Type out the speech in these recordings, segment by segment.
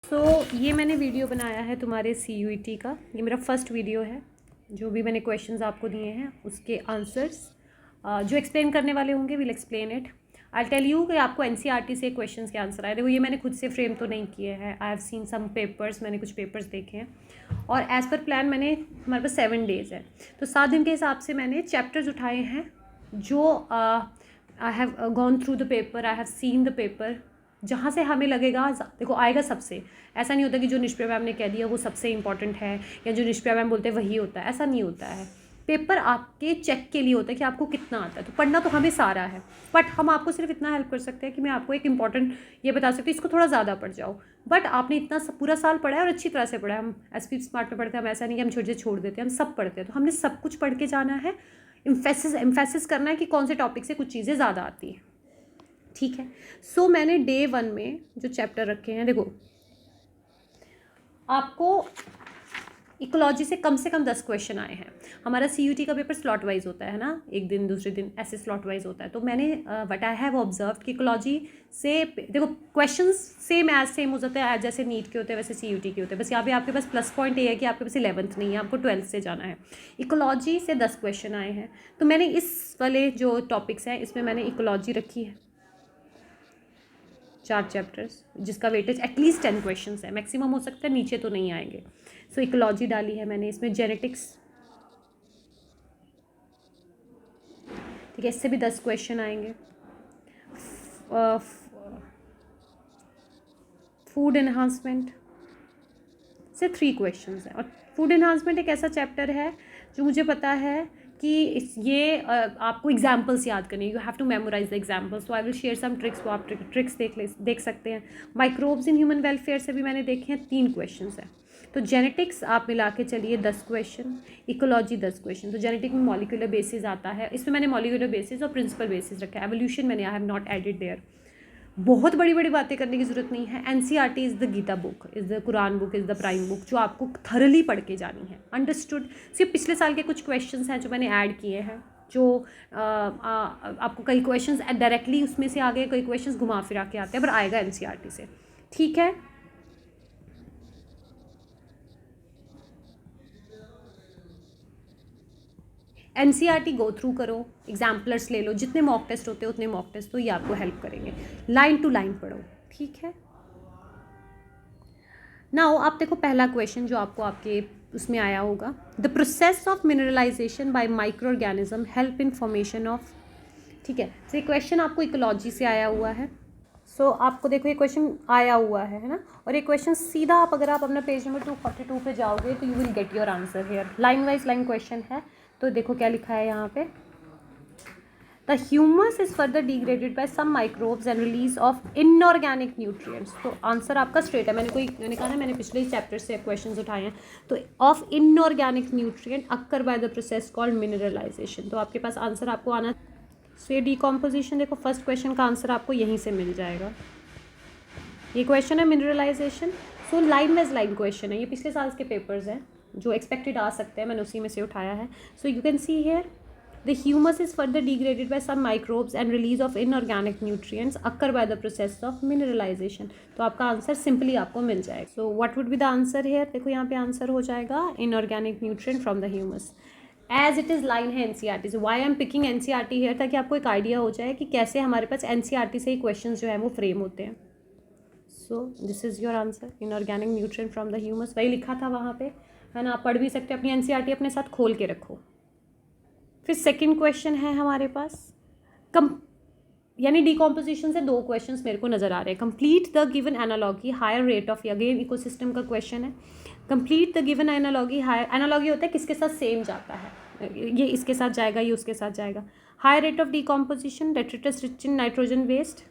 ये मैंने वीडियो बनाया है तुम्हारे CUET का। ये मेरा फर्स्ट वीडियो है। जो भी मैंने क्वेश्चंस आपको दिए हैं उसके आंसर्स जो एक्सप्लेन करने वाले होंगे will explain it. I tell you कि आपको NCERT से क्वेश्चंस के आंसर आए। देखो ये मैंने खुद से फ्रेम तो नहीं किए हैं। I have seen some papers, मैंने कुछ पेपर्स देखे हैं और एज़ पर प्लान मैंने, हमारे पास 7 डेज़ है तो 7 दिन के हिसाब से मैंने चैप्टर्स उठाए हैं जो I have gone through the paper, I have seen the paper. जहाँ से हमें लगेगा, देखो आएगा सबसे, ऐसा नहीं होता कि जो निष्प्रिया मैम ने कह दिया वो सबसे इंपॉर्टेंट है या जो निष्प्रिया मैम बोलते हैं वही होता है, ऐसा नहीं होता है। पेपर आपके चेक के लिए होता है कि आपको कितना आता है। तो पढ़ना तो हमें सारा है, बट हम आपको सिर्फ इतना हेल्प कर सकते हैं कि मैं आपको एक इंपॉर्टेंट ये बता सकती हूँ, इसको थोड़ा ज़्यादा पढ़ जाओ। बट आपने इतना पूरा साल पढ़ा है और अच्छी तरह से पढ़ा है। हम SP स्मार्ट में पढ़ते हैं, हम ऐसा नहीं कि हम छोटे छोड़ देते हैं, हम सब पढ़ते हैं। तो हमने सब कुछ पढ़ के जाना है। एम्फेसिस करना है कि कौन से टॉपिक से कुछ चीज़ें ज़्यादा आती हैं, ठीक है। मैंने डे 1 में जो चैप्टर रखे हैं, देखो आपको इकोलॉजी से कम 10 क्वेश्चन आए हैं। हमारा CUET का पेपर स्लॉट वाइज होता है ना, एक दिन दूसरे दिन ऐसे स्लॉट वाइज होता है। तो मैंने व्हाट आई हैव ऑब्जर्व कि इकोलॉजी से देखो क्वेश्चंस सेम हो जाते हैं जैसे नीट के होते हैं वैसे CUET के होते हैं। बस यहाँ पे आपके पास प्लस पॉइंट ये है कि आपके पास 11th नहीं है, आपको 12th से जाना है। इकोलॉजी से 10 क्वेश्चन आए हैं तो मैंने इस वाले जो टॉपिक्स हैं इसमें मैंने इकोलॉजी रखी है 4 चैप्टर्स, जिसका वेटेज एटलीस्ट 10 क्वेश्चंस है, मैक्सिमम हो सकता है, नीचे तो नहीं आएंगे। इकोलॉजी डाली है मैंने इसमें, जेनेटिक्स, ठीक है, इससे भी 10 क्वेश्चन आएंगे। फूड एनहांसमेंट से 3 क्वेश्चंस हैं। और फूड एनहांसमेंट एक ऐसा चैप्टर है जो मुझे पता है कि ये आपको एग्जाम्पल्स याद करने, you have to memorise the examples. तो I will share some tricks, वो आप ट्रिक्स देख सकते हैं। माइक्रोब्स इन ह्यूमन वेलफेयर से भी मैंने देखे हैं, 3 क्वेश्चंस हैं। तो जेनेटिक्स आप मिला के चलिए 10 क्वेश्चन, इकोलॉजी 10 क्वेश्चन। तो जेनेटिक में मॉलिक्यूलर बेसिस आता है, इसमें मैंने मॉलिक्यूलर बेसिस और प्रिंसिपल बेसिस रखा है। एवोल्यूशन मैंने I have not added there. बहुत बड़ी बड़ी बातें करने की ज़रूरत नहीं है। NCERT is the Gita book, is the Quran book, is the prime book, जो आपको थरली पढ़ के जानी है। अंडरस्टूड। सिर्फ पिछले साल के कुछ क्वेश्चंस हैं जो मैंने ऐड किए हैं, जो आपको कई क्वेश्चंस डायरेक्टली उसमें से आ गए, कई क्वेश्चंस घुमा फिरा के आते हैं, पर आएगा NCERT से, ठीक है। NCERT गो थ्रू करो, एग्जाम्पलर्स ले लो, जितने मॉक टेस्ट होते हैं उतने मॉक टेस्ट, तो ये आपको हेल्प करेंगे। लाइन टू लाइन पढ़ो, ठीक है। नाउ आप देखो पहला क्वेश्चन जो आपको आपके उसमें आया होगा, the process of mineralisation by microorganism help in formation of, ठीक है। तो ये क्वेश्चन आपको इकोलॉजी से आया हुआ है। आपको देखो ये क्वेश्चन आया हुआ है ना, और ये क्वेश्चन सीधा आप अगर आप अपना पेज नंबर 242 पे जाओगे तो you will get your answer here. Line wise line question है। तो देखो क्या लिखा है यहाँ पे, the humus is further degraded by some microbes and release of inorganic nutrients. तो आंसर आपका स्ट्रेट है। मैंने कहा ना, मैंने पिछले चैप्टर से क्वेश्चंस उठाए हैं। तो of inorganic nutrient occur by the process called mineralisation. तो आपके पास आंसर आपको आना। ये डिकम्पोजिशन, देखो फर्स्ट क्वेश्चन का आंसर आपको यहीं से मिल जाएगा। ये क्वेश्चन है mineralisation. Line wise line question है, ये पिछले साल के पेपर्स हैं जो एक्सपेक्टेड आ सकते हैं, मैंने उसी में से उठाया है। You can see here, the humus is further degraded by some microbes and release of inorganic nutrients occur by the process of mineralization। तो आपका आंसर सिंपली आपको मिल जाएगा। So what would be the answer here, देखो यहाँ पे answer हो जाएगा inorganic nutrient from the humus, as it is line है NCERT से। Why I am picking NCERT here, ताकि आपको एक आइडिया हो जाए कि कैसे हमारे पास NCERT से ही क्वेश्चन जो है वो फ्रेम होते हैं। This is your answer, inorganic nutrient from the humus. वही लिखा था वहाँ पे, है ना। आप पढ़ भी सकते हैं, अपनी NCERT अपने साथ खोल के रखो। फिर सेकंड क्वेश्चन है हमारे पास, यानी डिकम्पोजिशन से 2 क्वेश्चंस मेरे को नज़र आ रहे हैं। Complete the given analogy higher rate of, again ecosystem का क्वेश्चन है। Complete the given analogy, higher analogy होता है किसके साथ सेम जाता है, ये इसके साथ जाएगा, ये उसके साथ जाएगा। Higher rate of decomposition, detritus rich in nitrogen waste,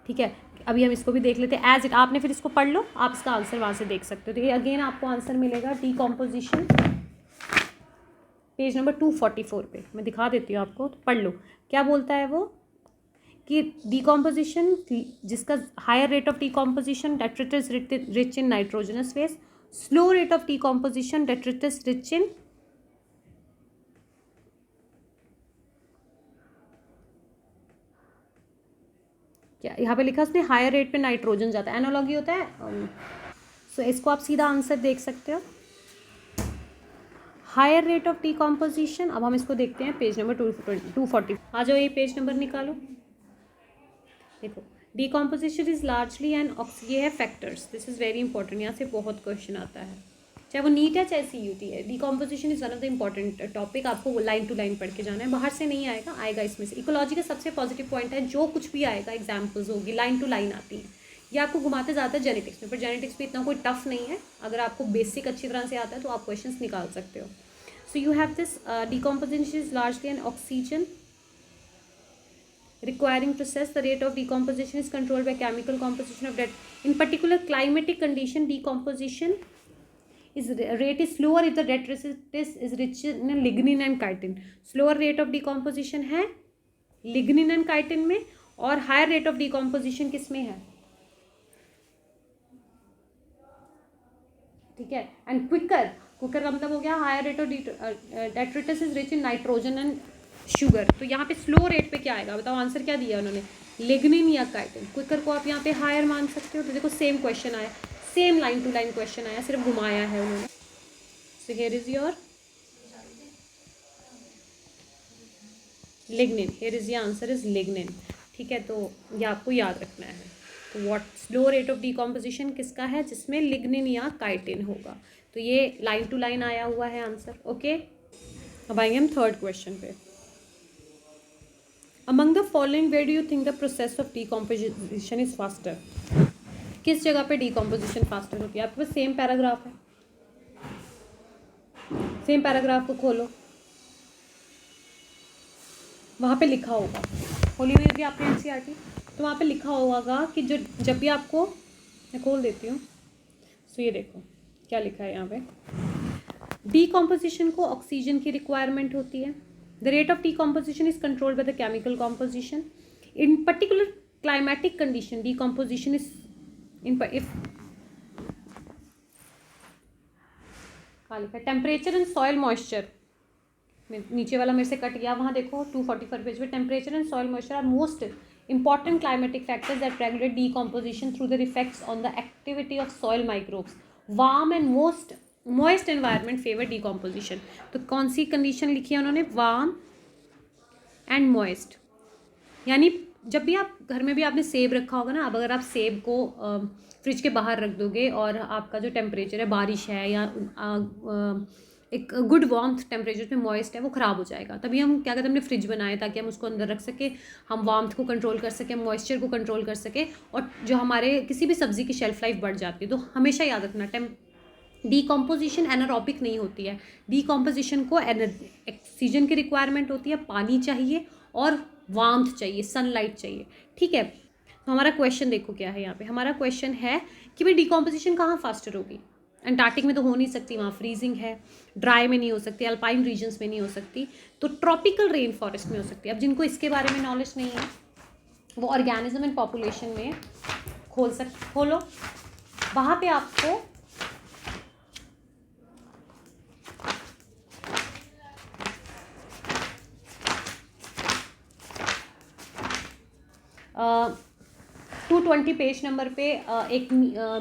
ठीक है। अभी हम इसको भी देख लेते हैं एज इट। आपने फिर इसको पढ़ लो, आप इसका आंसर वहाँ से देख सकते हो। तो ये अगेन आपको आंसर मिलेगा डिकम्पोजिशन, पेज नंबर 244 पे। मैं दिखा देती हूँ आपको, तो पढ़ लो क्या बोलता है वो, कि डिकम्पोजिशन जिसका higher rate of decomposition, detritus rich in nitrogenous waste, slow rate of decomposition, detritus rich in, क्या यहाँ पे लिखा उसने हायर रेट पे नाइट्रोजन जाता है, एनालॉगी होता है। सो इसको आप सीधा आंसर देख सकते हो, हायर रेट ऑफ डीकॉम्पोजिशन। अब हम इसको देखते हैं पेज नंबर 240। आ जाओ, ये पेज नंबर निकालो, देखो डीकॉम्पोजिशन इज लार्जली एंड ये है factors, this is very important, यहाँ से बहुत क्वेश्चन आता है, चाहे वो नीट है चाहे CUT है। Decomposition is one of the important topic, आपको लाइन टू लाइन पढ़ के जाना है, बाहर से नहीं आएगा, आएगा इसमें से। इकोलॉजी का सबसे पॉजिटिव पॉइंट है, जो कुछ भी आएगा एग्जाम्पल्स होगी, लाइन टू लाइन आती है। ये आपको घुमाते ज़्यादा जेनेटिक्स में, पर जेनेटिक्स में इतना कोई टफ नहीं है, अगर आपको बेसिक अच्छी तरह से आता है तो आप क्वेश्चन निकाल सकते हो। So you have this decomposition is largely N oxygen requiring process. The rate of decomposition is controlled by chemical composition of that. In particular climatic condition, decomposition is rate is slower if the detritus is rich in lignin and chitin. Slower rate of decomposition है lignin and chitin में, और higher rate of decomposition किस में है, ठीक है। And quicker का मतलब हो गया higher rate of detritus is rich in nitrogen and sugar. तो यहाँ पे स्लो रेट पे क्या आएगा, बताओ आंसर क्या दिया उन्होंने, लिग्निन या काइटिन। क्विकर को आप यहाँ पे हायर मान सकते हो। तो देखो सेम क्वेश्चन आया, same line to line question आया, सिर्फ घुमाया है उन्होंने। So here is your lignin, here is your answer is lignin, ठीक है। तो ये आपको याद रखना है। तो what slow rate of decomposition किसका है, जिसमें लिग्निन या काइटिन होगा। तो ये लाइन टू लाइन आया हुआ है आंसर, ओके। अब आएंगे हम थर्ड क्वेश्चन पे। Among the following, where do you think the process of decomposition is faster? किस जगह पे decomposition faster होती है? आपके पास सेम पैराग्राफ है, सेम पैराग्राफ को खोलो, वहाँ पे लिखा होगा, खोली हुई होगी आपने NCERT, तो वहाँ पे लिखा होगा कि जो जब भी आपको, मैं खोल देती हूँ, सो ये देखो क्या लिखा है यहाँ पे, डीकॉम्पोजिशन को ऑक्सीजन की रिक्वायरमेंट होती है। The rate of decomposition is controlled by the chemical composition. In particular climatic condition, decomposition is if temperature and soil moisture, नीचे वाला मेरे से कट गया, वहाँ देखो 244 पेज पे, temperature and soil moisture are most important climatic factors that regulate decomposition through their effects on the activity of soil microbes. Warm and moist environment favor decomposition. तो कौन सी कंडीशन लिखी है उन्होंने, वार्म एंड मॉइस्ट। यानी जब भी आप घर में भी आपने सेब रखा होगा ना, अब अगर आप सेब को फ्रिज के बाहर रख दोगे और आपका जो टेम्परेचर है, बारिश है या एक गुड वार्म्थ टेम्परेचर में मॉइस्ट है, वो ख़राब हो जाएगा। तभी हम क्या कहते हैं, हमने फ्रिज बनाए ताकि हम उसको अंदर रख सकें, हम वार्म्थ को कंट्रोल कर सकें, मॉइस्चर को कंट्रोल कर सकें, और जो हमारे किसी भी सब्ज़ी की शेल्फ लाइफ बढ़ जाती है। तो हमेशा याद रखना, डीकॉम्पोजिशन एनारोबिक नहीं होती है, डीकॉम्पोजिशन को ऑक्सीजन की रिक्वायरमेंट होती है, पानी चाहिए और वार्मथ चाहिए, सनलाइट चाहिए, ठीक है। तो हमारा क्वेश्चन देखो क्या है यहाँ पे, हमारा क्वेश्चन है कि भाई डीकॉम्पोजिशन कहाँ फास्टर होगी। अंटार्कटिक में तो हो नहीं सकती, वहाँ फ्रीजिंग है, ड्राई में नहीं हो सकती, अल्पाइन रीजन्स में नहीं हो सकती, तो ट्रॉपिकल रेन फॉरेस्ट में हो सकती है। अब जिनको इसके बारे में नॉलेज नहीं है वो ऑर्गेनिज्म एंड पॉपुलेशन में खोलो, वहाँ पे आपको uh, 220 पेज नंबर पे एक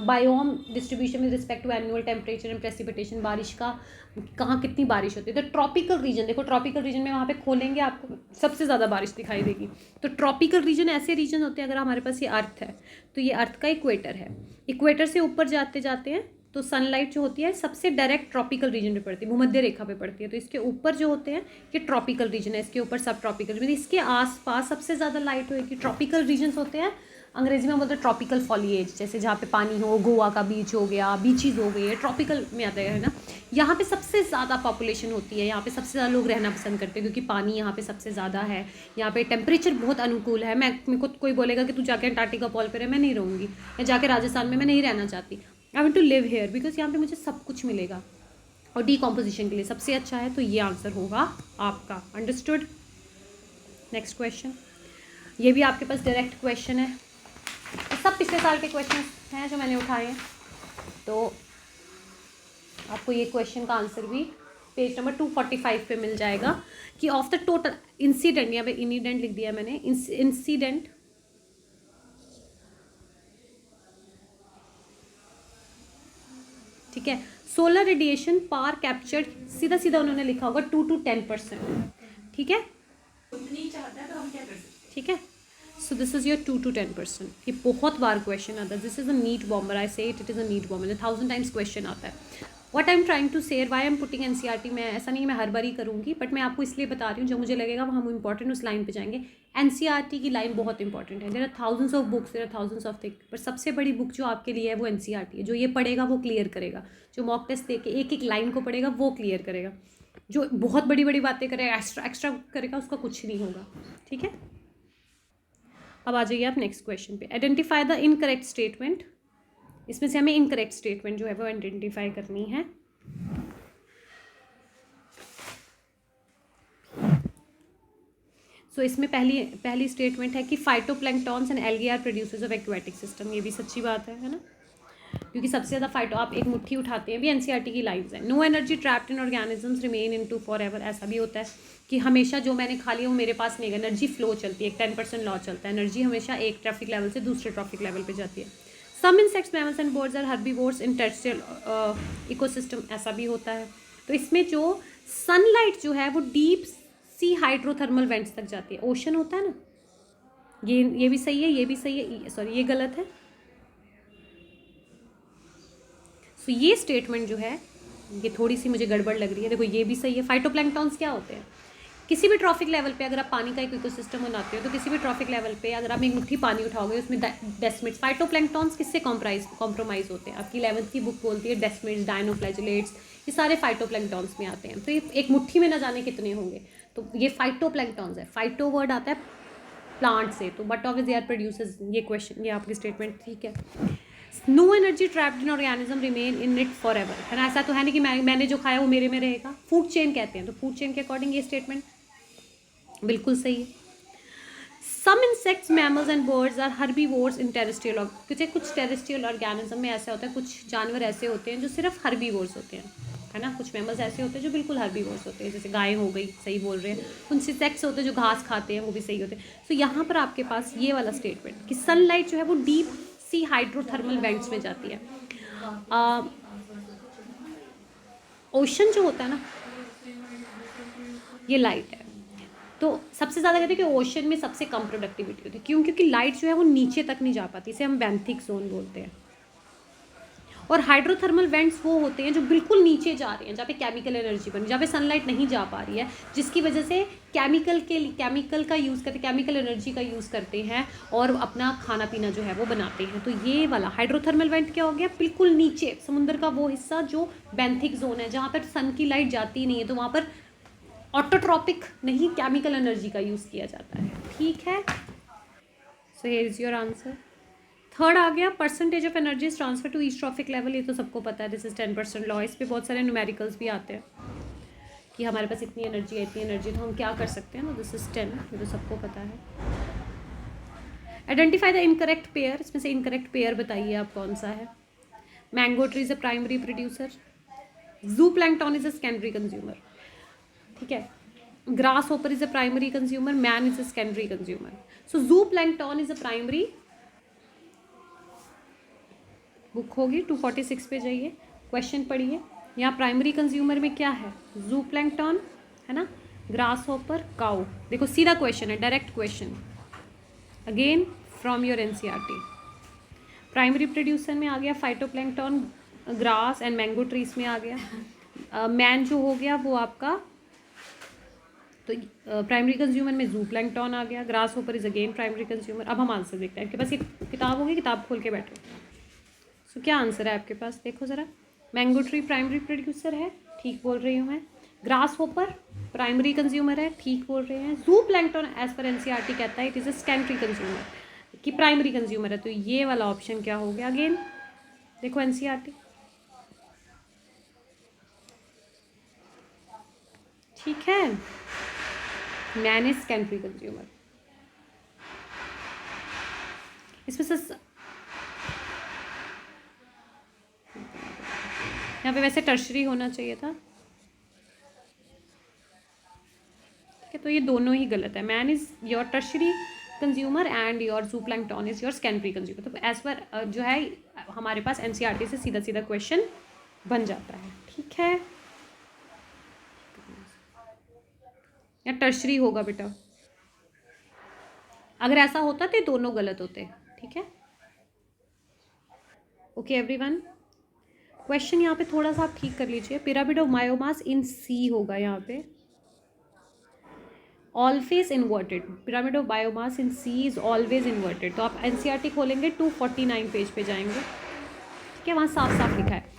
biome distribution with respect to annual temperature and precipitation, बारिश का कहाँ कितनी बारिश होती है। तो ट्रॉपिकल रीजन देखो, ट्रॉपिकल रीजन में वहाँ पे खोलेंगे आपको सबसे ज़्यादा बारिश दिखाई देगी। तो ट्रॉपिकल रीजन ऐसे रीजन होते हैं, अगर हमारे पास ये अर्थ है तो ये अर्थ का इक्वेटर है, इक्वेटर से ऊपर जाते जाते हैं तो सनलाइट जो होती है सबसे डायरेक्ट ट्रॉपिकल रीजन पे पड़ती है, भूमध्य रेखा पे पड़ती है। तो इसके ऊपर जो होते हैं ये ट्रॉपिकल रीजन है, इसके ऊपर सब ट्रॉपिकल रीजन, इसके आसपास सबसे ज़्यादा लाइट होगी। ट्रॉपिकल रीजन्स होते हैं, अंग्रेजी में बोलते हैं ट्रॉपिकल फॉलिएज, जैसे जहाँ पे पानी हो, गोवा का बीच हो गया, बीचीज़ हो गई, ट्रॉपिकल में आता है ना। यहाँ पे सबसे ज़्यादा पॉपुलेशन होती है, यहाँ पे सबसे ज़्यादा लोग रहना पसंद करते हैं क्योंकि पानी यहाँ पे सबसे ज़्यादा है, यहाँ पे टेम्परेचर बहुत अनुकूल है। मेरे को कोई बोलेगा कि तू जाके अंटार्कटिका पॉल पे रहे, मैं नहीं रहूँगी, या जाके राजस्थान में मैं नहीं रहना चाहती। I want to live here because यहाँ पे मुझे सब कुछ मिलेगा, और डीकॉम्पोजिशन के लिए सबसे अच्छा है। तो ये आंसर होगा आपका, अंडरस्टूड। नेक्स्ट क्वेश्चन, ये भी आपके पास डायरेक्ट क्वेश्चन है, तो सब पिछले साल के क्वेश्चन हैं जो मैंने उठाए हैं। तो आपको ये क्वेश्चन का आंसर भी पेज नंबर 245 पे मिल जाएगा कि ऑफ द टोटल इंसिडेंट, यहाँ पे इंसिडेंट लिख दिया मैंने, इंसिडेंट ठीक है। सोलर रेडिएशन पावर कैप्चर्ड, सीधा सीधा उन्होंने लिखा होगा 2 to 10%, ठीक है, ठीक है। So this is your 2 to 10%। ये बहुत बार क्वेश्चन आता है, this is a neat bomber, I say it is a neat bomber, 1000 times question आता है। What I am trying to say, why am putting NCERT, मैं ऐसा नहीं मैं हर बार ही करूँगी, बट मैं आपको इसलिए बता रही हूँ, जो मुझे लगेगा वहाँ हम इंपॉर्टेंट उस लाइन पे जाएंगे। एनसीईआरटी की लाइन बहुत इंपॉर्टेंट है, there are thousands of books, there are thousands of thing, पर सबसे बड़ी बुक जो आपके लिए है वो एनसीईआरटी है। जो ये पढ़ेगा वो क्लियर करेगा, जो मॉक टेस्ट दे के एक एक लाइन को पढ़ेगा वो क्लियर करेगा, जो बहुत बड़ी बड़ी बातें करेगा, एक्स्ट्रा एक्स्ट्रा करेगा, उसका कुछ नहीं होगा, ठीक है। अब आ जाइए आप नेक्स्ट क्वेश्चन पे, आइडेंटिफाई द इनकरेक्ट स्टेटमेंट। इसमें से हमें इनकरेक्ट स्टेटमेंट जो है वो आइडेंटिफाई करनी है। सो इसमें पहली स्टेटमेंट है कि phytoplanktons and algae are producers of aquatic system. ये भी सच्ची बात है ना, क्योंकि सबसे ज़्यादा फाइटो, आप एक मुट्ठी उठाते हैं भी, एनसीईआरटी की लाइन्स है। No energy trapped in organisms remain in to forever, ऐसा भी होता है कि हमेशा जो मैंने खा लिया वो मेरे पास नहीं है, एनर्जी फ्लो चलती है, एक 10% लॉ चलता है, एनर्जी हमेशा एक ट्रैफिक लेवल से दूसरे ट्रैफिक लेवल पर जाती है। Some insects, mammals and birds are herbivores in terrestrial ecosystem, ऐसा भी होता है। तो इसमें जो सनलाइट जो है वो डीप सी हाइड्रोथर्मल वेंट्स तक जाती है, ओशन होता है ना, ये भी सही है, ये भी सही है, सॉरी ये गलत है। सो ये स्टेटमेंट जो है ये थोड़ी सी मुझे गड़बड़ लग रही है, देखो ये भी सही है। फाइटोप्लैंक्टॉन्स क्या होते हैं, किसी भी ट्रॉफिक लेवल पे अगर आप पानी का एक इकोसिस्टम बनाते हो, तो किसी भी ट्रॉफिक लेवल पे अगर आप एक मुट्ठी पानी उठाओगे उसमें डेस्मिड्स, फाइटोप्लैंक्टॉन्स किससे कॉम्प्रोमाइज़ होते हैं, आपकी 11th की बुक बोलती है डेस्मिड्स, डायनोफ्लैजिलेट्स, ये सारे फाइटोप्लैंक्टॉन्स में आते हैं। तो ये एक मुट्ठी में ना जाने कितने होंगे, तो ये फाइटोप्लैंक्टॉन्स है। फाइटो वर्ड आता है प्लांट से, तो but of they are producers, ये क्वेश्चन, ये आपकी स्टेटमेंट ठीक है। No energy trapped in organism remain in it forever, है ना, ऐसा तो है नहीं कि मैंने जो खाया वो मेरे में रहेगा, फूड चेन कहते हैं, तो फूड चेन के अकॉर्डिंग ये स्टेटमेंट बिल्कुल सही है। Some insects, mammals and birds are herbivores in terrestrial, कुछ टेरेस्ट्रियल ऑर्गेनिज्म में ऐसा होता है, कुछ जानवर ऐसे होते हैं जो सिर्फ हर्बीवोर्स होते हैं, है ना, कुछ मैमल्स ऐसे होते हैं जो बिल्कुल हर्बीवोर्स होते हैं, जैसे गाय हो गई, सही बोल रहे हैं। कुछ इंसेक्ट्स होते हैं जो घास खाते हैं, वो भी सही होते हैं। तो यहाँ पर आपके पास ये वाला स्टेटमेंट कि सनलाइट जो है वो डीप सी हाइड्रोथर्मल वेंट्स में जाती है। ओशन जो होता है ना, ये लाइट है, तो सबसे ज़्यादा कहते हैं कि ओशन में सबसे कम प्रोडक्टिविटी होती है, क्यों, क्योंकि लाइट जो है वो नीचे तक नहीं जा पाती, इसे हम बेंथिक जोन बोलते हैं। और हाइड्रोथर्मल वेंट्स वो होते हैं जो बिल्कुल नीचे जा रहे हैं, जहाँ पे केमिकल एनर्जी बनी, जहाँ पे सनलाइट नहीं जा पा रही है, जिसकी वजह से केमिकल का यूज़ करते, केमिकल एनर्जी का यूज़ करते हैं और अपना खाना पीना जो है वो बनाते हैं। तो ये वाला हाइड्रोथर्मल वेंट क्या हो गया, बिल्कुल नीचे समुद्र का वो हिस्सा जो बेंथिक जोन है, जहाँ पर सन की लाइट जाती नहीं है, तो वहाँ पर ऑटोट्रॉपिक नहीं, केमिकल एनर्जी का यूज़ किया जाता है, ठीक है। So here is your answer. Third आ गया, percentage of energy transfer to each trophic level, ये तो सबको पता है, दिस इज 10% लॉ। इस पर बहुत सारे न्यूमेरिकल्स भी आते हैं कि हमारे पास इतनी एनर्जी है, इतनी एनर्जी, तो हम क्या कर सकते हैं ना, दिस इज 10, ये तो सबको पता है। आइडेंटिफाई द इनकरेक्ट पेयर, इसमें से इनकरेक्ट पेयर बताइए आप कौन सा है। Mango tree is a primary producer, zoo plankton is a secondary consumer, ठीक है, grass hopper is a primary consumer, man is a secondary consumer. So zoo plankton is a primary, book होगी 246 पे जाइए, क्वेश्चन पढ़िए। यहाँ primary consumer में क्या है, जू प्लैंक्टन है ना, ग्रास हॉपर, काउ, देखो सीधा क्वेश्चन है, direct question, again from your NCERT. Primary producer में आ गया phytoplankton, grass and mango trees में आ गया। मैन जो हो गया वो आपका, तो प्राइमरी कंज्यूमर में जू प्लैंक्टन आ गया, grass hopper is again primary consumer. अब हम आंसर देखते हैं, आपके पास एक किताब होगी, किताब खोल के बैठो। तो क्या आंसर है आपके पास, देखो ज़रा। मैंगो ट्री प्राइमरी प्रोड्यूसर है, ठीक बोल रही हूँ मैं। ग्रास होपर प्राइमरी कंज्यूमर है, ठीक बोल रहे हैं। जू प्लैंक्टन एज पर एनसीईआरटी कहता है it is a secondary consumer, कि प्राइमरी कंज्यूमर है, तो ये वाला ऑप्शन क्या हो गया, अगेन देखो एनसीईआरटी, ठीक है। मैन इज सेकेंडरी कंज्यूमर, इसमें से यहाँ पे वैसे टर्शरी होना चाहिए था, ठीक है, तो ये दोनों ही गलत है। Man is your tertiary consumer and your zoo plankton is your secondary consumer. तो एज पर जो है हमारे पास एनसीईआरटी से सीधा सीधा क्वेश्चन बन जाता है, ठीक है। या टर्शरी होगा बेटा, अगर ऐसा होता तो ये दोनों गलत होते, ठीक है। ओके एवरीवन, क्वेश्चन यहाँ पे थोड़ा सा आप ठीक कर लीजिए। Pyramid of biomass in sea होगा यहाँ पे, always inverted. Pyramid of biomass in sea is always inverted. तो आप एनसीईआरटी खोलेंगे 249 पेज पे जाएंगे, ठीक है, वहाँ साफ साफ लिखा है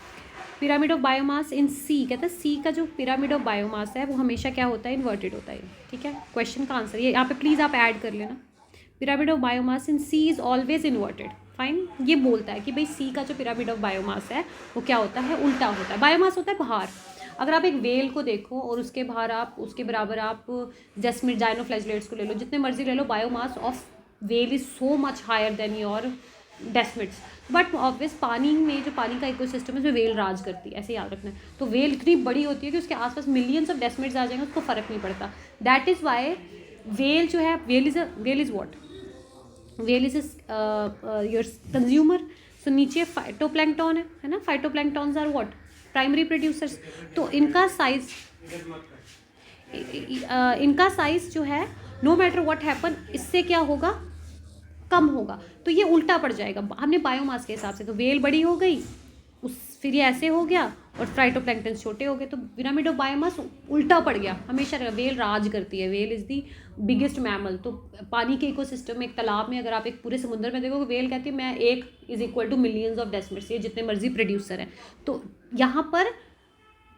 पिरामिड ऑफ बायोमास इन सी, कहता है सी का जो पिरामिड ऑफ बायोमास है वो हमेशा क्या होता है, इन्वर्टेड होता है, ठीक है। क्वेश्चन का आंसर ये यहाँ पे प्लीज़ आप ऐड कर लेना, pyramid of biomass in sea is always inverted. Fine, ये बोलता है कि भाई सी का जो पिरामिड ऑफ बायोमास है वो क्या होता है, उल्टा होता है। बायोमास होता है बाहर, अगर आप एक वेल को देखो और उसके बाहर आप उसके बराबर आप जैस्मिन जाइनोफ्लैजिलेट्स को ले लो, जितने मर्जी ले लो, biomass of whale is so much higher than your desmids. But obvious पानी में जो पानी का इकोसिस्टम है उसमें वेल राज करती है, ऐसे याद रखना है। तो वेल इतनी बड़ी होती है कि उसके आसपास मिलियंस ऑफ डेस्मिड्स आ जाएंगे, उसको फर्क नहीं पड़ता। दैट इज़ वाई वेल जो है, whale is what, whale is your consumer. So नीचे फाइटोप्लैंक्टन है ना, phytoplanktons are what, primary producers. तो इनका साइज जो है, नो मैटर व्हाट हैपन, इससे क्या होगा, कम होगा। तो ये उल्टा पड़ जाएगा हमने बायोमास के हिसाब से, तो वेल बड़ी हो गई, उस फिर ये ऐसे हो गया और फाइटोप्लैंक्टन छोटे हो गए, तो पिरामिड ऑफ बायोमास उल्टा पड़ गया। हमेशा वेल राज करती है, whale is the biggest mammal. तो पानी के इकोसिस्टम में, एक तालाब में, अगर आप एक पूरे समुद्र में देखोगे, वेल कहती है मैं एक is equal to millions of decimals, ये जितने मर्जी प्रोड्यूसर हैं। तो यहाँ पर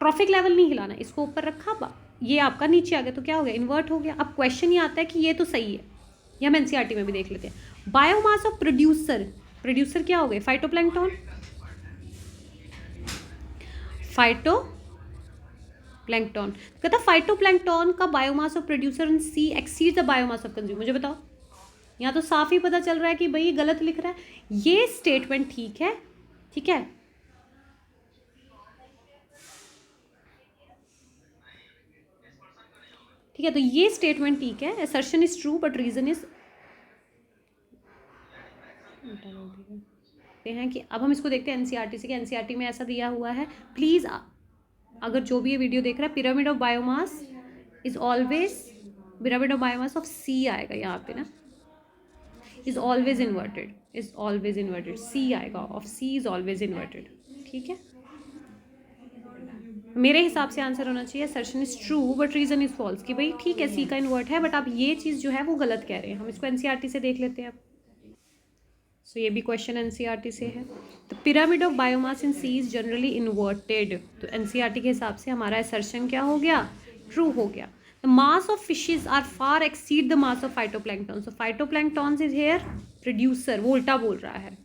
ट्रॉफिक लेवल नहीं हिलाना, इसको ऊपर रखा, ये आपका नीचे आ गया, तो क्या हो गया, इन्वर्ट हो गया। अब क्वेश्चन ये आता है कि ये तो सही है, ये हम एनसीईआरटी में भी देख लेते हैं। बायोमास ऑफ प्रोड्यूसर, प्रोड्यूसर क्या हो गए, फाइटोप्लैंक्टन, फाइटोप्लैंक्टन। कहता फाइटोप्लैंक्टन का biomass of producer in sea exceed the biomass of consumer. मुझे बताओ, यहाँ तो साफ ही पता चल रहा है कि भाई ये गलत लिख रहा है। ये स्टेटमेंट ठीक है, ठीक है, ठीक है, तो ये स्टेटमेंट ठीक है, assertion is true but reason is, हैं कि अब हम इसको देखते हैं एनसीईआरटी से, कि एनसीईआरटी में ऐसा दिया हुआ है। प्लीज़ अगर जो भी ये वीडियो देख रहा है, pyramid of biomass is always, pyramid of biomass of C आएगा यहाँ पे ना, is always inverted, is always inverted, C आएगा, of C is always inverted, ठीक है। मेरे हिसाब से आंसर होना चाहिए assertion is true but reason is false, कि भाई ठीक है सी का इन्वर्ट है बट आप ये चीज़ जो है वो गलत कह रहे हैं। हम इसको एनसीईआरटी से देख लेते हैं अब। सो ये भी क्वेश्चन एनसीईआरटी से है। तो pyramid of biomass in sea is generally inverted, तो एनसीईआरटी के हिसाब से हमारा असर्शन क्या हो गया, ट्रू हो गया। The mass of fishes are far exceed the mass of phytoplankton, so phytoplankton is here producer, वो उल्टा बोल रहा है,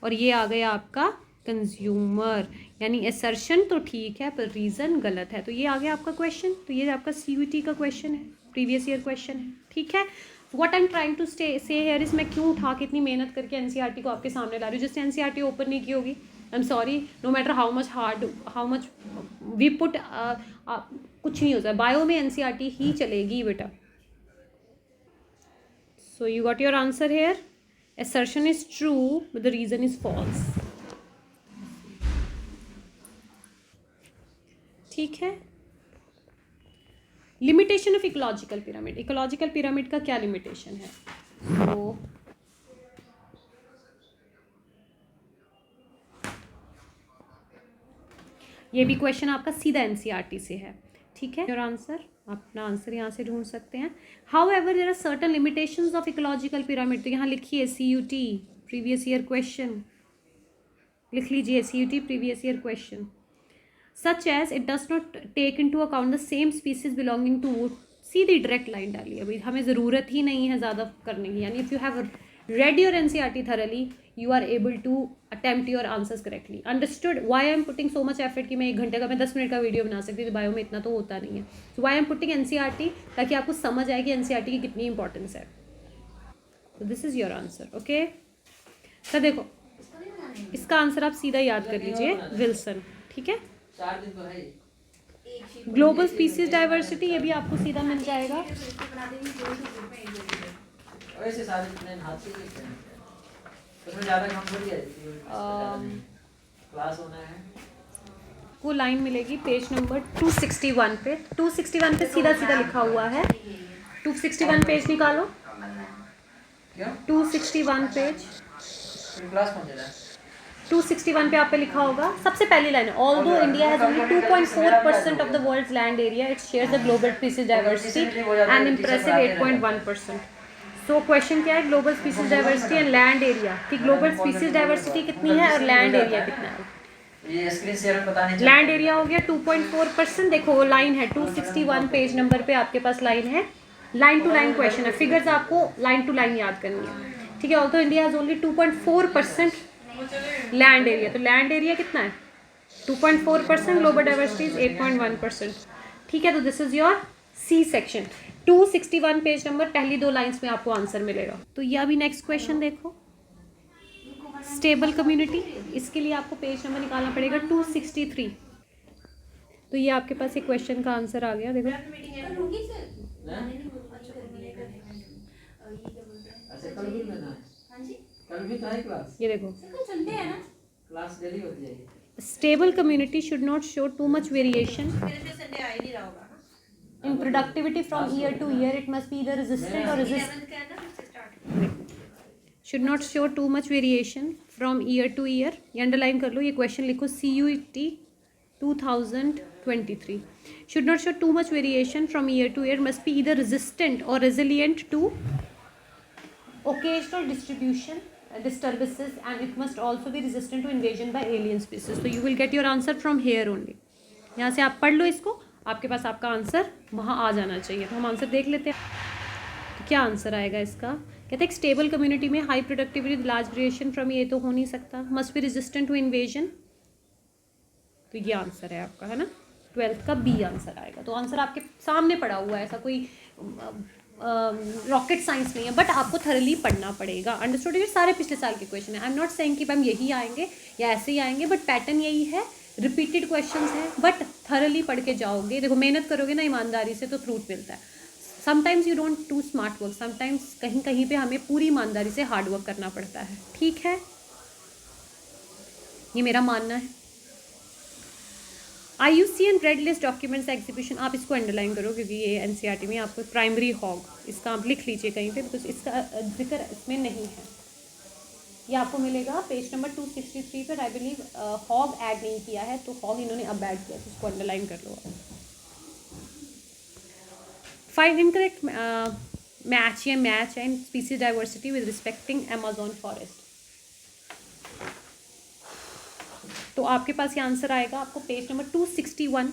और ये आ गया आपका कंज्यूमर। यानी असर्शन तो ठीक है पर रीज़न गलत है। तो ये आ गया आपका क्वेश्चन, तो ये आपका सीयूटी का क्वेश्चन है, प्रीवियस ईयर क्वेश्चन है, ठीक है। What I am trying to say here is, मैं क्यों उठा के इतनी मेहनत करके एनसीईआरटी को आपके सामने ला रही हूँ। जिसने एनसीईआरटी ओपन नहीं की होगी, I am sorry, no matter how much hard, how much we put, कुछ नहीं होता, बायो में एनसीईआरटी ही चलेगी बेटा। So you got your answer here, assertion is true but the reason is false, ठीक है। Limitation of ecological pyramid, ecological pyramid का क्या लिमिटेशन है, तो ये भी क्वेश्चन आपका सीधा एनसीईआरटी से है, ठीक है। योर आंसर, अपना आंसर यहाँ से ढूंढ सकते हैं। However there are certain limitations of ecological pyramid, तो यहाँ लिखिए CUT प्रीवियस ईयर क्वेश्चन, लिख लीजिए CUT previous year question, such as it does not take into account the same species belonging to, सीधी direct line डालिए, अभी हमें ज़रूरत ही नहीं है ज़्यादा करने की। यानी if you have read your NCERT thoroughly, you are able to attempt your answers correctly. Understood why I am putting so much effort कि मैं 1 घंटे का, मैं 10 मिनट का वीडियो बना सकती थी, बायो में इतना तो होता नहीं है। So why I am putting NCERT, ताकि आपको समझ आए कि NCERT की कितनी इंपॉर्टेंस है। So this is your answer, okay? तो देखो इसका आंसर आप सीधा याद कर लीजिए, विल्सन, ठीक है। ग्लोबल स्पीसीज डाइवर्सिटी, ये भी आपको सीधा मिल जाएगा। वैसे सारे जितने हाथ से लिखते हैं उसमें ज़्यादा काम थोड़ी है, क्लास होना है। आपको लाइन मिलेगी पेज नंबर 261 पे। 261 पे सीधा सीधा लिखा हुआ है। 261 पेज निकालो। क्यों 261 पेज, फिर क्लास कौन दे रहा है 261 पे आप पे लिखा होगा सबसे पहली line, although India has only 2.4% of the world's land area, it shares the global species diversity and impressive 8.1%। So question क्या है, global species diversity and land area, कि ग्लोबल स्पीसीज डाइवर्सिटी कितनी है और लैंड एरिया कितना है। ये screen share पता नहीं लैंड एरिया हो गया 2.4%। देखो वो लाइन है 261 पेज नंबर पे आपके पास लाइन है, लाइन टू लाइन क्वेश्चन है, फिगर्स आपको लाइन टू लाइन याद करनी है, ठीक है। Although India has only 2.4% land area, तो लैंड एरिया कितना है 2.4%, ग्लोबल डाइवर्सिटी इज 8.1%, ठीक है। तो this is your C section. 261 page number, पहली दो लाइंस में आपको आंसर मिलेगा। तो ये अभी नेक्स्ट क्वेश्चन देखो, स्टेबल कम्युनिटी, इसके लिए आपको पेज नंबर निकालना पड़ेगा 263। तो ये आपके पास एक क्वेश्चन का आंसर आ गया, देखो। अच्छा कल भी लेना है कल भी तो है क्लास, ये देखो, क्लास डेली होती है। Stable community should not show too much variation in productivity from year to year, it must be either resistant or should not show too much variation from year to year। ये underline कर लो, ये question लिखो, CUET 2023 should not show too much variation from year to year, must be either resistant or resilient to occasional distribution disturbances, and it must also be resistant to invasion by alien species। So you will get your answer from here only। यहाँ से आप पढ़ लो इसको, आपके पास आपका answer वहाँ आ जाना चाहिए। तो हम आंसर देख लेते हैं, तो क्या आंसर आएगा इसका। कहते हैं स्टेबल कम्युनिटी में high productivity large variation from, ये तो हो नहीं सकता, must be resistant to invasion, तो ये आंसर है आपका, है ना, 12th का बी आंसर आएगा। तो आंसर आपके सामने पड़ा हुआ है, ऐसा कोई रॉकेट साइंस नहीं है, बट आपको थरली पढ़ना पड़ेगा। अंडरस्टूड? ये सारे पिछले साल के क्वेश्चन है। आई एम नॉट सेइंग कि मैम यही आएंगे या ऐसे ही आएंगे, बट पैटर्न यही है, रिपीटेड क्वेश्चंस हैं, बट थरली पढ़ के जाओगे, देखो मेहनत करोगे ना ईमानदारी से तो फ्रूट मिलता है। Sometimes you don't do smart work, sometimes कहीं कहीं पे हमें पूरी ईमानदारी से हार्ड वर्क करना पड़ता है, ठीक है, ये मेरा मानना है। IUCN red list documents exhibition, आप इसको अंडरलाइन करो क्योंकि ये NCERT में आपको प्राइमरी हॉग, इसका आप लिख लीजिए कहीं पे, बिकॉज इसका जिक्र इसमें नहीं है। ये आपको मिलेगा पेज नंबर 263 पर। आई बिलीव हॉग ऐड नहीं किया है, तो हॉग इन्होंने अब ऐड किया, तो इसको अंडरलाइन कर लो। फाइंड इनकरेक्ट मैच या match and species diversity with respecting Amazon forest. तो आपके पास ये आंसर आएगा आपको पेज नंबर 261